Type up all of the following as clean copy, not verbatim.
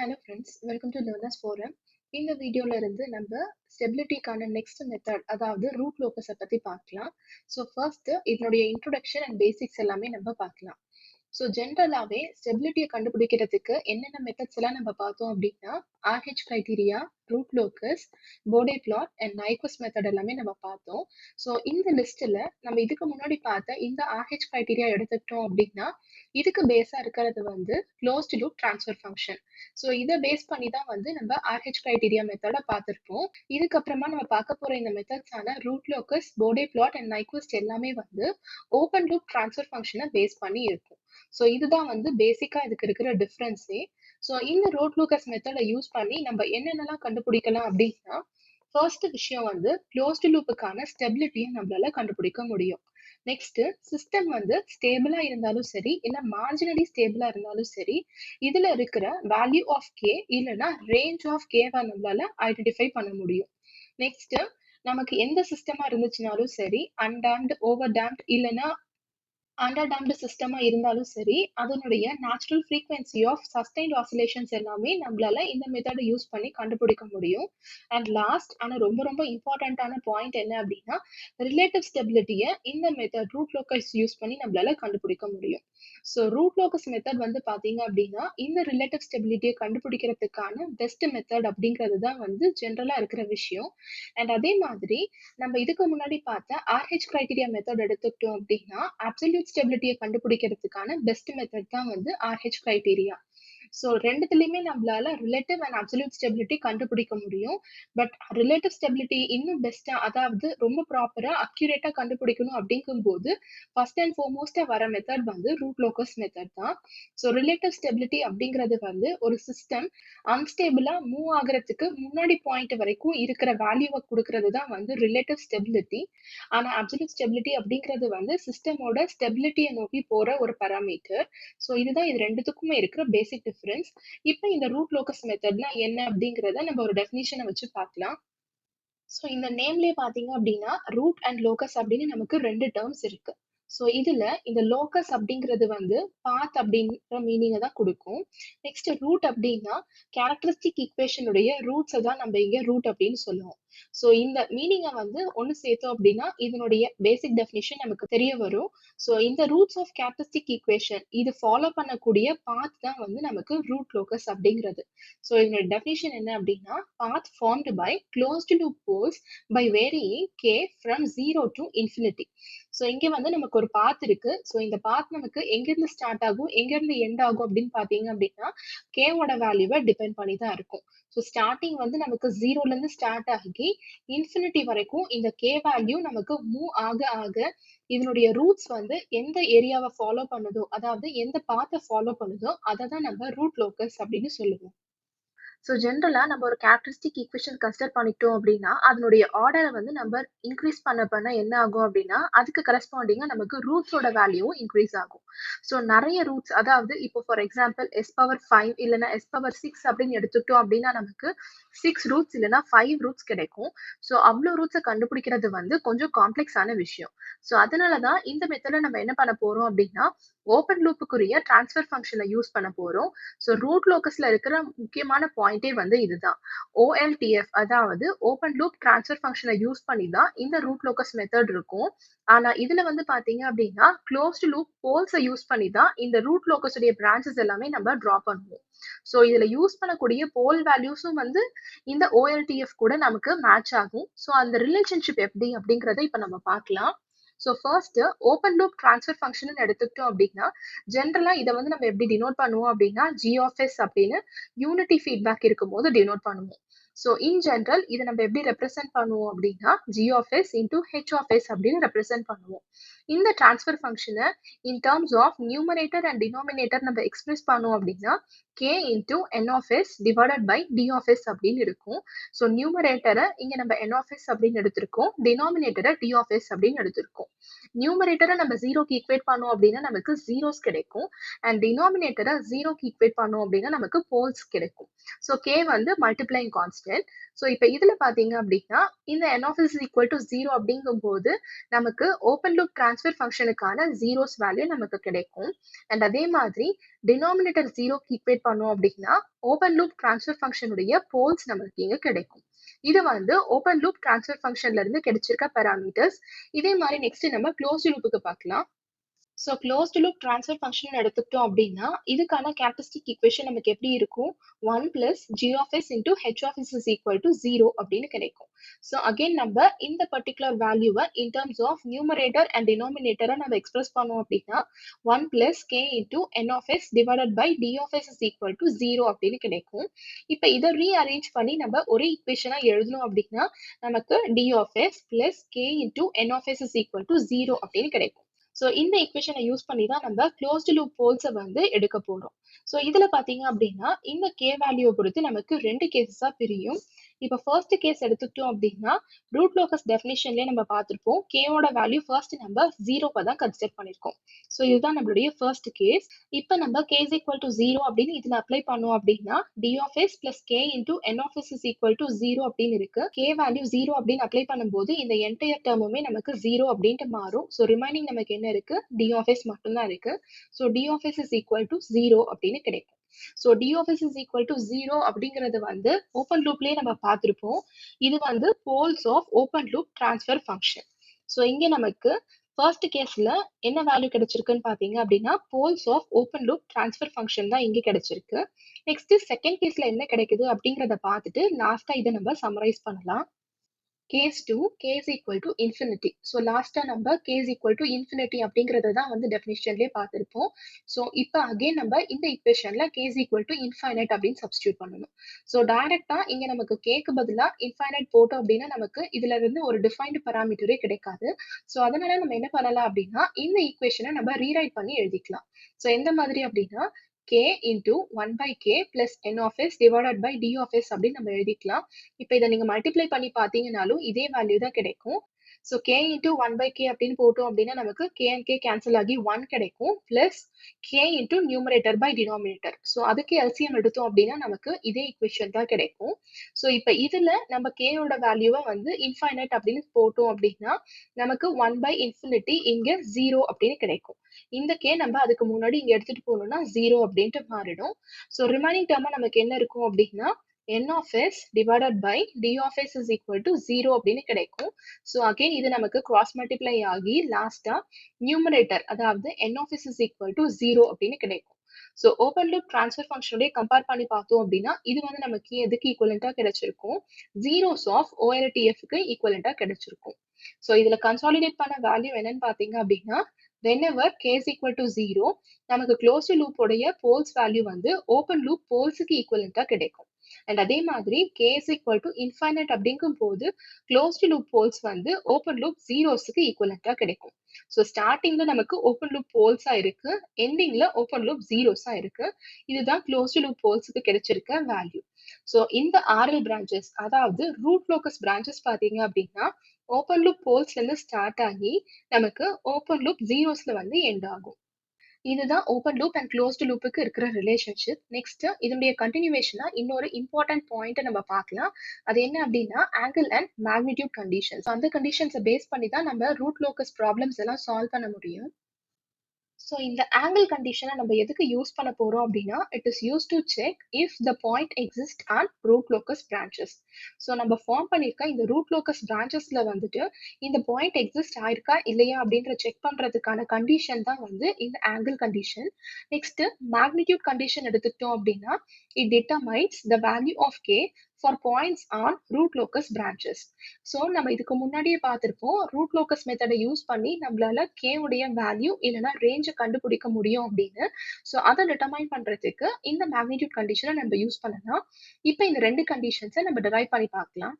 Hello friends, welcome to Learners Forum. இந்த வீடியோல இருந்து நம்ம ஸ்டெபிலிட்டிக்கான நெக்ஸ்ட் மெத்தட் அதாவது ரூட் லோக்கஸை பத்தி பார்க்கலாம். ஸோ ஃபர்ஸ்ட் இதனுடைய இன்ட்ரோடக்ஷன் அண்ட் பேசிக்ஸ் எல்லாமே நம்ம பார்க்கலாம். ஸோ ஜென்ரலாகவே ஸ்டெபிலிட்டியை கண்டுபிடிக்கிறதுக்கு என்னென்ன மெத்தட்ஸ் எல்லாம் நம்ம பார்த்தோம் அப்படின்னா RH criteria, root locus, Bode plot and Nyquist method எல்லாமே நம்ம பார்த்தோம். ஸோ இந்த லிஸ்ட்டில் நம்ம இதுக்கு முன்னாடி பார்த்த இந்த ஆர்ஹெச் கிரைட்டீரியா எடுத்துக்கிட்டோம் அப்படின்னா இதுக்கு பேஸா இருக்கிறது வந்து closed loop transfer function. So இதை பேஸ் பண்ணி தான் வந்து நம்ம ஆர்ஹெச் கிரைட்டீரியா மெத்தடை பார்த்துருப்போம். இதுக்கப்புறமா நம்ம பார்க்க போற இந்த மெத்தட்ஸான root locus, Bode plot and நைக்வஸ்ட் எல்லாமே வந்து ஓப்பன் லூப் ட்ரான்ஸ்ஃபர் ஃபங்க்ஷனை பேஸ் பண்ணி இருக்கும். ஸோ இதுதான் வந்து பேசிக்கா இதுக்கு இருக்கிற டிஃப்ரென்ஸே. ஸோ இந்த ரூட் லோக்கஸ் மெத்தடை யூஸ் பண்ணி நம்ம என்னென்னலாம் கண்டுபிடிக்கலாம் அப்படின்னா ஃபர்ஸ்ட் விஷயம் வந்து க்ளோஸ்ட் லூப்புக்கான ஸ்டெபிலிட்டியை நம்மளால கண்டுபிடிக்க முடியும். நெக்ஸ்ட் சிஸ்டம் வந்து ஸ்டேபிளா இருந்தாலும் சரி இல்ல மார்ஜினலி ஸ்டேபிளா இருந்தாலும் சரி இதுல இருக்கிற வேல்யூ ஆஃப் கே இல்லைன்னா ரேஞ்ச் ஆஃப் கேவை நம்மளால ஐடென்டிஃபை பண்ண முடியும். நெக்ஸ்ட் நமக்கு எந்த சிஸ்டமா இருந்துச்சுனாலும் சரி அன்டேம்டு, ஓவர் டேம்டு இல்லைன்னா அண்டர் டேம்டு சிஸ்டமா இருந்தாலும் சரி அதனுடைய natural frequency of sustained oscillations எல்லாமே நம்மளால இந்த மெத்தடை யூஸ் பண்ணி கண்டுபிடிக்க முடியும். அண்ட் லாஸ்ட் ஆனா ரொம்ப ரொம்ப இம்பார்ட்டன்டான பாயிண்ட் என்ன அப்படின்னா ரிலேட்டிவ் ஸ்டெபிலிட்டியை இந்த மெத்தட் ரூட் லோக்கஸ் யூஸ் பண்ணி நம்மளால கண்டுபிடிக்க முடியும். ஸோ ரூட் லோக்கஸ் மெத்தட் வந்து பாத்தீங்க அப்படின்னா இந்த ரிலேட்டிவ் ஸ்டெபிலிட்டியை கண்டுபிடிக்கிறதுக்கான பெஸ்ட் மெத்தட் அப்படிங்கிறது தான் வந்து ஜென்ரலா இருக்கிற விஷயம். அண்ட் அதே மாதிரி நம்ம இதுக்கு முன்னாடி பார்த்த ஆர்ஹெச் கிரைட்டீரியா மெத்தட் எடுத்துக்கிட்டோம் அப்படின்னா அப்சல்யூட் ஸ்டெபிலிட்டியை கண்டுபிடிக்கிறதுக்கான பெஸ்ட் மெத்தட் தான் வந்து ஆர்ஹெச் கிரைட்டீரியா. ஸோ ரெண்டுத்துலையுமே நம்மளால ரிலேட்டிவ் அண்ட் அப்சல்யூட் ஸ்டெபிலிட்டி கண்டுபிடிக்க முடியும். பட் ரிலேட்டிவ் ஸ்டெபிலிட்டி இன்னும் பெஸ்டா அதாவது ரொம்ப ப்ராப்பரா அக்யூரேட்டா கண்டுபிடிக்கணும் அப்படிங்கும்போது ஃபர்ஸ்ட் அண்ட் ஃபார்மோஸ்டா வர மெத்தட் வந்து ரூட் லோக்கஸ் மெத்தட் தான். ஸோ ரிலேட்டிவ் ஸ்டெபிலிட்டி அப்படிங்கிறது வந்து ஒரு சிஸ்டம் அன்ஸ்டேபிளா மூவ் ஆகுறதுக்கு முன்னாடி பாயிண்ட் வரைக்கும் இருக்கிற வேல்யூவை கொடுக்கறது தான் வந்து ரிலேட்டிவ் ஸ்டெபிலிட்டி. ஆனா அப்சல்யூட் ஸ்டெபிலிட்டி அப்படிங்கிறது வந்து சிஸ்டமோட ஸ்டெபிலிட்டியை நோக்கி போற ஒரு பராமீட்டர். ஸோ இதுதான் இது ரெண்டுத்துக்குமே இருக்கிற பேசிக் டிஃபரன்ஸ். இப்போ இந்த ரூட் லோக்கஸ் மெத்தட்னா என்ன அப்படிங்கிறத நம்ம ஒரு டெஃபினிஷனை வச்சு பார்க்கலாம். ஸோ இந்த நேம்லயே பாத்தீங்க அப்படின்னா ரூட் அண்ட் லோக்கஸ் அப்படின்னு நமக்கு ரெண்டு டேர்ம்ஸ் இருக்கு. ஸோ இதுல இந்த லோக்கஸ் அப்படிங்கிறது வந்து பாத் அப்படின்ற மீனிங்கை தான் கொடுக்கும். நெக்ஸ்ட் ரூட் அப்படின்னா கேரக்டரிஸ்டிக் ஈக்குவேஷனுடைய ரூட்ஸை தான் நம்ம இங்க ரூட் அப்படின்னு சொல்லுவோம். ஸோ இந்த மீனிங்கை வந்து ஒன்று சேர்த்தோம் அப்படின்னா இதனுடைய பேசிக் டெஃபினிஷன் நமக்கு தெரிய வரும். ஸோ இந்த ரூட்ஸ் ஆஃப் கேரக்டரிஸ்டிக் ஈக்குவேஷன் இது ஃபாலோ பண்ணக்கூடிய பாத் தான் வந்து நமக்கு ரூட் லோக்கஸ் அப்படிங்கிறது. ஸோ இதனோட டெஃபினிஷன் என்ன அப்படின்னா path formed by closed loop poles by varying k from 0 to infinity. So இங்க வந்து நமக்கு ஒரு பாத் இருக்கு. ஸோ இந்த பாத் நமக்கு எங்கிருந்து ஸ்டார்ட் ஆகும் எங்கிருந்து எண்ட் ஆகும் அப்படின்னு பாத்தீங்க அப்படின்னா கேவோட வேல்யூவை டிபெண்ட் பண்ணி தான் இருக்கும். ஸோ ஸ்டார்டிங் வந்து நமக்கு 0ல இருந்து ஸ்டார்ட் ஆகி இன்ஃபினிட்டி வரைக்கும் இந்த கே வேல்யூ நமக்கு மூவ் ஆக ஆக இதனுடைய ரூட்ஸ் வந்து எந்த ஏரியாவை ஃபாலோ பண்ணுதோ அதாவது எந்த பாத்தை ஃபாலோ பண்ணுதோ அதை தான் நம்ம ரூட் லோக்கஸ் அப்படின்னு சொல்லுவோம். ஸோ ஜென்ரலாக நம்ம ஒரு கேரக்டரிஸ்டிக் ஈக்குவேஷன் கன்சிடர் பண்ணிட்டோம் அப்படின்னா அதனுடைய ஆர்டரை வந்து நம்ம இன்க்ரீஸ் பண்ண என்ன ஆகும் அப்படின்னா அதுக்கு கரஸ்பாண்டிங்காக நமக்கு ரூட்ஸோட வேல்யூவும் இன்க்ரீஸ் ஆகும். ஸோ நிறைய ரூட்ஸ் அதாவது இப்போ ஃபார் எக்ஸாம்பிள் S⁵ இல்லைன்னா S⁶ அப்படின்னு எடுத்துக்கிட்டோம் அப்படின்னா நமக்கு 6 ரூட்ஸ் இல்லைன்னா 5 ரூட்ஸ் கிடைக்கும். ஸோ அவ்வளோ ரூட்ஸை கண்டுபிடிக்கிறது வந்து கொஞ்சம் காம்ப்ளெக்ஸான விஷயம். ஸோ அதனால தான் இந்த மெத்தடில் நம்ம என்ன பண்ண போறோம் அப்படின்னா ஓப்பன் லூப்புக்குரிய டிரான்ஸ்ஃபர் ஃபங்க்ஷனை யூஸ் பண்ண போறோம். ஸோ ரூட் லோக்கஸ்ல இருக்கிற முக்கியமான பாயிண்டே வந்து இதுதான். OLTF அதாவது ஓப்பன் லூப் டிரான்ஸ்ஃபர் ஃபங்க்ஷனை யூஸ் பண்ணி தான் இந்த ரூட் லோக்கஸ் மெத்தட் இருக்கும். ஆனா இதுல வந்து பாத்தீங்க அப்படின்னா க்ளோஸ்டு லூப் போல்ஸை யூஸ் பண்ணி தான் இந்த ரூட் லோக்கஸ் உடைய பிரான்ச்சஸ் எல்லாமே நம்ம டிரா பண்ணுவோம். ஸோ இதுல யூஸ் பண்ணக்கூடிய போல் வேல்யூஸும் வந்து இந்த OLTF கூட நமக்கு மேட்ச் ஆகும். ஸோ அந்த ரிலேஷன்ஷிப் எப்படி அப்படிங்கிறத இப்ப நம்ம பார்க்கலாம். So first open loop transfer function எடுத்துக்கிட்டோம் அப்படின்னா ஜென்ரலா இதை வந்து நம்ம எப்படி டினோட் பண்ணுவோம் அப்படின்னா G அப்படின்னு யூனிட்டி ஃபீட்பேக் இருக்கும்போது டினோட் பண்ணுவோம். ஸோ இன் ஜென்ரல் இதை நம்ம எப்படி ரெப்ரசென்ட் பண்ணுவோம் அப்படின்னா G into H அப்படின்னு ரெப்ரசென்ட் பண்ணுவோம். இந்த டிரான்ஸ்ஃபர் ஃபங்க்ஷனை in terms of numerator and denominator நம்ம எக்ஸ்பிரஸ் பண்ணோம் அப்படின்னா K into N divided by D அப்படின்னு இருக்கும். ஸோ நியூமரேட்டரை இங்க நம்ம N அப்படின்னு எடுத்திருக்கோம், டினாமினேட்டரை D அப்படின்னு எடுத்திருக்கோம். நியூமரேட்டரை நம்ம 0க்கு ஈக்குவேட் பண்ணோம் அப்படின்னா நமக்கு ஜீரோஸ் கிடைக்கும் அண்ட் டினாமினேட்டரை 0க்கு ஈக்குவேட் பண்ணோம் அப்படின்னா நமக்கு போல்ஸ் கிடைக்கும். ஸோ K வந்து மல்டிப்ளைங் கான்ஸ்டன்ட். கான்ஸ்டன்ட். ஸோ இப்போ இதில் பார்த்தீங்க அப்படின்னா இந்த n of s equal to 0 அப்படிங்கும்போது நமக்கு ஓப்பன் லூப் ட்ரான்ஸ்ஃபர் ஃபங்க்ஷனுக்கான ஜீரோஸ் வேல்யூ நமக்கு கிடைக்கும். அண்ட் அதே மாதிரி டினாமினேட்டர் ஜீரோக்கு ஈக்குவேட் பண்ணோம் அப்படின்னா ஓப்பன் லூப் ட்ரான்ஸ்ஃபர் ஃபங்க்ஷனுடைய போல்ஸ் நமக்கு இங்கே கிடைக்கும். இது வந்து ஓப்பன் லூப் ட்ரான்ஸ்ஃபர் ஃபங்க்ஷன்ல இருந்து கிடைச்சிருக்க பேராமீட்டர்ஸ். இதே மாதிரி நெக்ஸ்ட் நம்ம க்ளோஸ்ட் லூப்புக்கு பார்க்கலாம். So closed loop transfer function எடுத்துக்கிட்டோம் அப்படின்னா இதுக்கான கேரக்டரிஸ்டிக் ஈக்குவேஷன் நமக்கு எப்படி இருக்கும்? 1 plus g of s into h of s is equal to 0 அப்படின்னு கிடைக்கும். ஸோ அகெயின் நம்ம இந்த பர்டிகுலர் வேல்யூவை in terms of numerator and டினாமினேட்டரை நம்ம எக்ஸ்பிரஸ் பண்ணோம் அப்படின்னா 1 plus k into n of s divided by d of s is equal to 0 அப்படின்னு கிடைக்கும். இப்போ இதை ரீஅரேஞ்ச் பண்ணி நம்ம ஒரே ஈக்குவேஷனாக எழுதணும் அப்படின்னா நமக்கு d of s plus k into n of s is equal to 0 அப்படின்னு கிடைக்கும். ஸோ இந்த ஈக்குவேஷனை யூஸ் பண்ணி தான் நம்ம க்ளோஸ்டு லூப் போல்ஸை வந்து எடுக்க போகிறோம். ஸோ இதில் பார்த்தீங்க அப்படின்னா இந்த கே வேல்யூவை பொறுத்து நமக்கு 2 கேசஸாக பிரியும். இப்போ ஃபர்ஸ்ட் கேஸ் எடுத்துக்கிட்டோம் அப்படின்னா ரூட் லோக்கஸ் டெஃபினிஷன்லேயே நம்ம பார்த்துருப்போம் கேவோட வேல்யூ ஃபர்ஸ்ட் நம்ம 0 தான் கன்சிடர் பண்ணியிருக்கோம். ஸோ இதுதான் நம்மளுடைய ஃபர்ஸ்ட் கேஸ். இப்போ நம்ம k is equal to 0 அப்படின்னு இதில் அப்ளை பண்ணோம் அப்படின்னா d of s plus k into n of s is equal to 0 அப்படின்னு இருக்கு. k வேல்யூ 0 அப்படின்னு அப்ளை பண்ணும்போது இந்த என்டையர் டேர்முமே நமக்கு 0 அப்படின்ட்டு மாறும். ஸோ ரிமைனிங் நமக்கு என்ன இருக்கு? d of s மட்டும்தான் இருக்கு. So d of s is equal to 0 அப்படின்னு கிடைக்கும். So d of s is equal to 0 அப்படிங்கிறது வந்து ஓப்பன் லூப்லேயே நம்ம பார்த்துருப்போம். இது வந்து poles of open loop transfer function. So இங்கே நமக்கு ஃபர்ஸ்ட் கேஸ்ல என்ன வேல்யூ கிடைச்சிருக்குன்னு பார்த்தீங்க அப்படின்னா poles of open loop transfer function தான் இங்கே கிடைச்சிருக்கு. நெக்ஸ்ட் செகண்ட் கேஸ்ல என்ன கிடைக்குது அப்படிங்கிறத பார்த்துட்டு லாஸ்டா இதை நம்ம சம்மரைஸ் பண்ணலாம். case 2 k is equal to infinity. So லாஸ்ட்டாக நம்ம k is equal to infinity அப்படிங்கிறத தான் வந்து டெஃபினிஷன்லேயே பார்த்துருப்போம். ஸோ இப்போ அகெயின் நம்ம இந்த இக்குவேஷனில் k is equal to infinite அப்படின்னு சப்ஸ்டியூட் பண்ணணும். ஸோ டைரெக்டாக இங்கே நமக்கு கேக்கு பதிலாக infinite போட்டோம் அப்படின்னா நமக்கு இதுல இருந்து ஒரு டிஃபைன்டு பராமீட்டரே கிடைக்காது. ஸோ அதனால நம்ம என்ன பண்ணலாம் அப்படின்னா இந்த ஈக்குவேஷனை நம்ம ரீரைட் பண்ணி எழுதிக்கலாம். ஸோ எந்த மாதிரி அப்படின்னா k into 1 by k plus n of s divided by d of s அப்படின்னு நம்ம எழுதிக்கலாம். இப்போ இதை நீங்க மல்டிப்ளை பண்ணி பார்த்தீங்கன்னாலும் இதே வேல்யூ தான் கிடைக்கும். So k into 1 by k அப்படின்னு போட்டோம் அப்படின்னா நமக்கு k and k கேன்சல் ஆகி 1 கிடைக்கும் plus k into numerator by denominator. So அதுக்கு LCM எடுத்தோம் அப்படின்னா நமக்கு இதே ஈக்குவேஷன் தான் கிடைக்கும். ஸோ இப்போ இதுல நம்ம k ஓட வேல்யூவை வந்து இன்ஃபைனைட் அப்படின்னு போட்டோம் அப்படின்னா நமக்கு 1 by infinity இங்க 0 அப்படின்னு கிடைக்கும். இந்த k நம்ம அதுக்கு முன்னாடி இங்க எடுத்துட்டு போகணும்னா 0 அப்படின்ட்டு மாறிடும். ஸோ ரிமைனிங் டேர்மா நமக்கு என்ன இருக்கும் அப்படின்னா n of s divided by d of s is equal to 0 அப்படின்னு கிடைக்கும். ஸோ அகெயின் இது நமக்கு கிராஸ் மல்டிப்ளை ஆகி லாஸ்டா நியூமரேட்டர் அதாவது n of s is equal to 0 அப்படின்னு கிடைக்கும். ஸோ ஓப்பன் லூப் ட்ரான்ஸ்ஃபர் ஃபங்க்ஷனோட கம்பேர் பண்ணி பார்த்தோம் அப்படின்னா இது வந்து நமக்கு எதுக்கு ஈக்குவலண்டா கிடைச்சிருக்கும்? ஜீரோஸ் ஆஃப் OLTFக்கு ஈக்குவலண்டா கிடைச்சிருக்கும். ஸோ இதுல கன்சாலிடேட் பண்ண வேல்யூ என்னன்னு பார்த்தீங்க அப்படின்னா whenever k is equal to 0 நமக்கு க்ளோஸ்டு லூப் உடைய போல்ஸ் வேல்யூ வந்து ஓப்பன் லூப் போல்ஸுக்கு ஈக்குவலண்டா கிடைக்கும். அண்ட் அதே மாதிரி k is equal to infinite அப்படிங்கும் போது க்ளோஸ்டு லூப் போல்ஸ் வந்து ஓப்பன் லூப் ஜீரோஸுக்கு ஈக்குவலண்டா கிடைக்கும். ஸோ ஸ்டார்டிங்ல நமக்கு ஓப்பன் லூப் போல்ஸா இருக்கு, எண்டிங்ல ஓப்பன் லூப் ஜீரோஸா இருக்கு. இதுதான் க்ளோஸ்டு லூப் போல்ஸுக்கு கிடைச்சிருக்க வேல்யூ. ஸோ இந்த RL பிரான்ச்சஸ் அதாவது ரூட் லோக்கஸ் பிரான்ச்சஸ் பார்த்தீங்க அப்படின்னா ஓப்பன் லூப் போல்ஸ்ல இருந்து ஸ்டார்ட் ஆகி நமக்கு ஓப்பன் லூப் ஜீரோஸ்ல வந்து எண்ட் ஆகும். இதுதான் ஓப்பன் லூப் அண்ட் க்ளோஸ்டு லூப்புக்கு இருக்கிற ரிலேஷன்ஷிப். நெக்ஸ்ட் இதனுடைய கண்டினியூவேஷனா இன்னொரு இம்பார்ட்டன்ட் பாயிண்ட் நம்ம பார்க்கலாம். அது என்ன அப்படின்னா ஆங்கிள் அண்ட் மேக்னிடியூட் கண்டிஷன்ஸ். அந்த கண்டிஷன்ஸை பேஸ் பண்ணி தான் நம்ம ரூட் லோக்கஸ் ப்ராப்ளம்ஸ் எல்லாம் சால்வ் பண்ண முடியும். ஸோ இந்த ஆங்கிள் கண்டிஷனை நம்ம எதுக்கு யூஸ் பண்ண போறோம் அப்படின்னா it is use to check if the point exist on root locus branches. So நம்ம ஃபார்ம் பண்ணியிருக்க இந்த ரூட் லோக்கஸ் பிரான்ச்சஸ்ல வந்துட்டு இந்த பாயிண்ட் எக்ஸிஸ்ட் ஆயிருக்கா இல்லையா அப்படின்ற செக் பண்றதுக்கான கண்டிஷன் தான் வந்து இந்த angle condition. Next magnitude condition எடுத்துக்கிட்டோம் அப்படின்னா it determines the value of K for points on root locus branches. So நம்ம இதுக்கு முன்னாடியே பார்த்துருப்போம் ரூட் லோக்கஸ் மெத்தடை யூஸ் பண்ணி நம்மளால k உடைய வேல்யூ இல்லைன்னா ரேஞ்சை கண்டுபிடிக்க முடியும் அப்படின்னு. ஸோ அதை டிட்டர்மைன் பண்றதுக்கு இந்த மேக்னிடியூட் கண்டிஷனை நம்ம யூஸ் பண்ணலாம். இப்போ இந்த ரெண்டு கண்டிஷன்ஸை நம்ம டிரைவ் பண்ணி பார்க்கலாம்.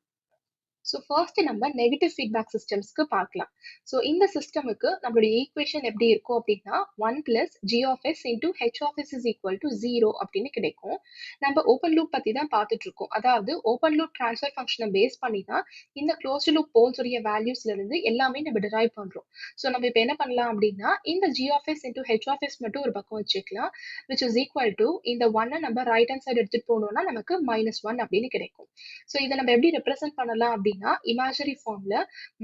ஸோ ஃபர்ஸ்ட் நம்ம நெகட்டிவ் ஃபீட்பேக் சிஸ்டம்ஸ்க்கு பார்க்கலாம். ஸோ இந்த சிஸ்டமுக்கு நம்மளுடைய ஈக்குவேஷன் எப்படி இருக்கும் அப்படின்னா 1 plus G of S into H of S is equal to 0 அப்படின்னு கிடைக்கும். நம்ம ஓப்பன் லூப் பற்றி தான் பார்த்துட்டு இருக்கோம். அதாவது ஓப்பன் லூப் ட்ரான்ஸ்ஃபர் ஃபங்க்ஷனை பேஸ் பண்ணி தான் இந்த க்ளோஸ்டு லூப் போல்ஸ் உடைய வேல்யூஸ்ல இருந்து எல்லாமே நம்ம டிரைவ் பண்றோம். ஸோ நம்ம இப்போ என்ன பண்ணலாம் அப்படின்னா இந்த G of S into H of S மட்டும் ஒரு பக்கம் வச்சுக்கலாம், விச் இஸ் ஈக்குவல் டு இந்த ஒன்னை நம்ம ரைட் ஹேண்ட் சைடு எடுத்துட்டு போனோம்னா நமக்கு -1 அப்படின்னு கிடைக்கும். ஸோ இதை நம்ம எப்படி ரெப்ரசென்ட் பண்ணலாம் அப்படின்னா இமேஜரி ஃபார்ம்ல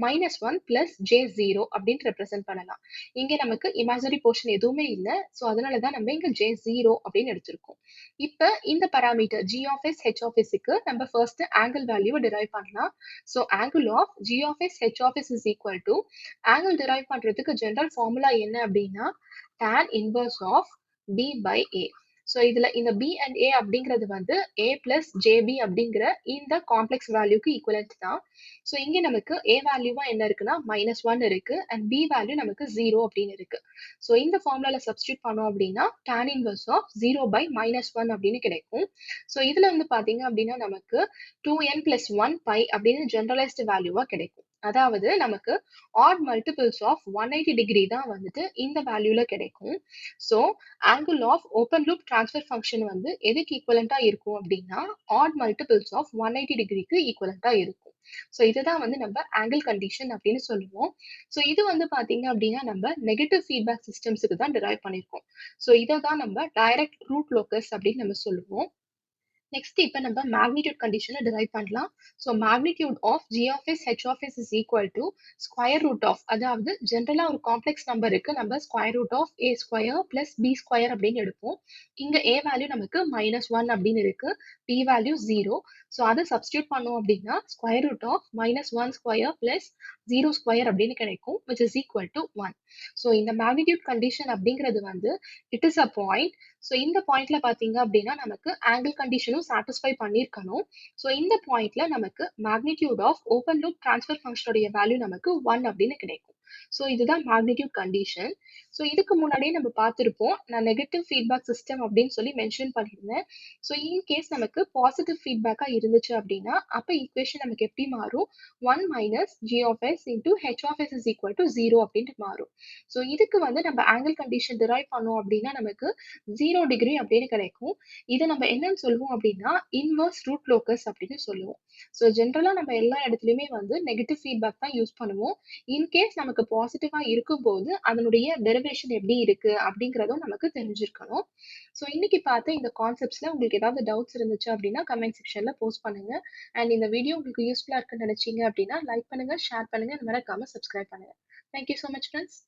-1 பிளஸ் J0 அப்படின்னு ரெப்ரசென்ட் பண்ணலாம். இங்க நமக்கு இமேஜரி போர்ஷன் எதுவுமே இல்லை, ஸோ அதனாலதான் நம்ம இங்க J0 அப்படின்னு எடுத்திருக்கோம். இப்ப இந்த parameter G of S H of S க்கு நம்ம ஃபர்ஸ்ட் ஆங்கிள் வேல்யூவை டிரைவ் பண்ணலாம். So angle of G of S H of S is equal to angle derive பண்றதுக்கு ஜெனரல் ஃபார்முலா என்ன அப்படின்னா tan inverse of B by A. So இதுல இந்த B and A அப்படிங்கிறது வந்து A plus JB அப்படிங்கிற இந்த காம்ப்ளெக்ஸ் வேல்யூக்கு ஈக்குவலன்ட் தான். ஸோ இங்க நமக்கு A வேல்யூவா என்ன இருக்குன்னா -1 இருக்கு அண்ட் B வேல்யூ நமக்கு 0 அப்படின்னு இருக்கு. ஸோ இந்த ஃபார்முலால சப்ஸ்டியூட் பண்ணோம் அப்படின்னா tan inverse of 0 by -1 அப்படின்னு கிடைக்கும். ஸோ இதுல வந்து பாத்தீங்க அப்படின்னா நமக்கு 2n plus 1 pi அப்படின்னு ஜெனரலைஸ்டு வேல்யூவா கிடைக்கும். அதாவது நமக்கு ஆட் மல்டிபிள்ஸ் ஆஃப் 180 டிகிரி தான் வந்துட்டு இந்த வேல்யூல கிடைக்கும். So angle of open loop transfer function வந்து எதுக்கு ஈக்குவலண்டா இருக்கும் அப்படின்னா ஆட் மல்டிபிள்ஸ் ஆஃப் 180 டிகிரிக்கு ஈக்குவலண்டா இருக்கும். ஸோ இதுதான் வந்து நம்ம ஆங்கிள் கண்டிஷன் அப்படின்னு சொல்லுவோம். ஸோ இது வந்து பாத்தீங்க அப்படின்னா நம்ம நெகட்டிவ் ஃபீட்பேக் சிஸ்டம்ஸுக்கு தான் டிரைவ் பண்ணியிருக்கோம். ஸோ இதை தான் நம்ம டைரக்ட் ரூட் லோக்கஸ் அப்படின்னு நம்ம சொல்லுவோம். நெக்ஸ்ட் இப்போ நம்ம மேக்னிடியூட் கண்டிஷனை டிரைவ் பண்ணலாம். So magnitude of G of S H of S is equal to square root of, அதாவது ஜென்ரலா ஒரு காம்ப்ளெக்ஸ் நம்பருக்கு நம்ம square root of A square plus B square அப்படின்னு எடுப்போம். இங்க ஏ வேல்யூ நமக்கு -1 அப்படின்னு இருக்கு, பி வேல்யூ 0. ஸோ அதை சப்ஸ்டியூட் பண்ணோம் அப்படின்னா square root of -1 square plus 0 square அப்படின்னு கிடைக்கும், which is equal to 1. So இந்த மேக்னிடியூட் கண்டிஷன் அப்படிங்கிறது வந்து it is a point. So இந்த பாயிண்ட்ல பாத்தீங்க அப்படின்னா நமக்கு ஆங்கிள் கண்டிஷனும் சாட்டிஸ்ஃபை பண்ணியிருக்கணும். ஸோ இந்த பாயிண்ட்ல நமக்கு magnitude of open loop transfer ஃபங்க்ஷனுடைய வேல்யூ நமக்கு 1 அப்படின்னு கிடைக்கும். ஸோ இதுதான் மேக்னிடியூட் கண்டிஷன். ஸோ இதுக்கு முன்னாடியே நம்ம பார்த்துருப்போம், நான் நெகட்டிவ் ஃபீட்பேக் சிஸ்டம் அப்படின்னு சொல்லி மென்ஷன் பண்ணியிருந்தேன். ஸோ இன்கேஸ் நமக்கு பாசிட்டிவ் ஃபீட்பேக்காக இருந்துச்சு அப்படின்னா அப்போ ஈக்குவேஷன் நமக்கு எப்படி மாறும், 1 minus G of S into H of S is equal to 0 அப்படின்ட்டு மாறும். ஸோ இதுக்கு வந்து நம்ம ஆங்கிள் கண்டிஷன் டிரைவ் பண்ணோம் அப்படின்னா நமக்கு 0 டிகிரி அப்படின்னு கிடைக்கும். இதை நம்ம என்னன்னு சொல்லுவோம் அப்படின்னா இன்வர்ஸ் ரூட் லோக்கஸ் அப்படின்னு சொல்லுவோம். ஸோ ஜென்ரலா நம்ம எல்லா இடத்துலயுமே வந்து நெகட்டிவ் ஃபீட்பேக் தான் யூஸ் பண்ணுவோம். இன்கேஸ் நமக்கு பாசிட்டிவா இருக்கும்போது அதனுடைய டெரிவேஷன் எப்படி இருக்கு அப்படிங்கிறதும் நமக்கு தெரிஞ்சிருக்கணும். ஸோ இன்னைக்கு பார்த்த இந்த கான்செப்ட்ஸ்ல உங்களுக்கு ஏதாவது டவுட்ஸ் இருந்துச்சு அப்படின்னா கமெண்ட் செக்ஷன்ல போஸ்ட் பண்ணுங்க. அண்ட் இந்த வீடியோ உங்களுக்கு யூஸ்ஃபுல்லா இருக்குன்னு நினைச்சீங்க அப்படின்னா லைக் பண்ணுங்க, ஷேர் பண்ணுங்க, மறக்காம சப்ஸ்கிரைப் பண்ணுங்க. Thank you so much friends.